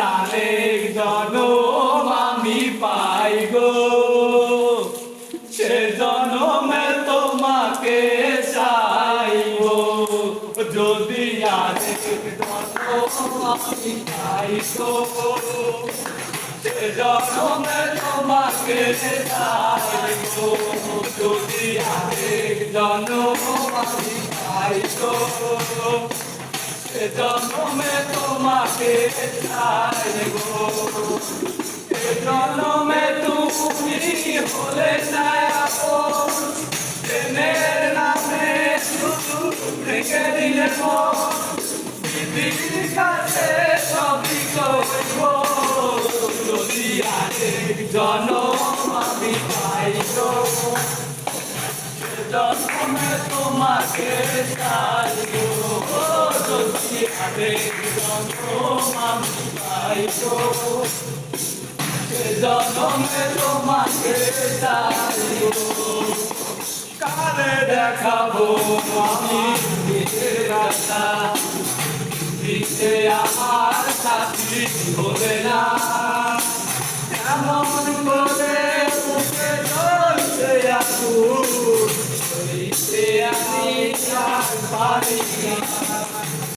আরেক জনম আমি পাই গো, সে জনমে তোমাকে চাইব। যদি আরেক জনম আমি পাই গো, সে জনমে তোমাকে চাইব। যদি আরেক জনম আমি পাই গো, জন্মে তোমাকে চাইব। জন্মে তুমি হলে প্রেমের নামে শুধু রেখে দিলে পৃথিবীর কাছে সবই করব। যদি আরেক জন্ম আমি পাইব, জন্মে তোমাকে চাইব। যদি আরেক জন্ম আমি পাইব, জন্মে তোমাকে চাইব। কারে দেখাবো আমি নিজের রাস্তা, দিতে আমার সাথী হবে না। কেমন করে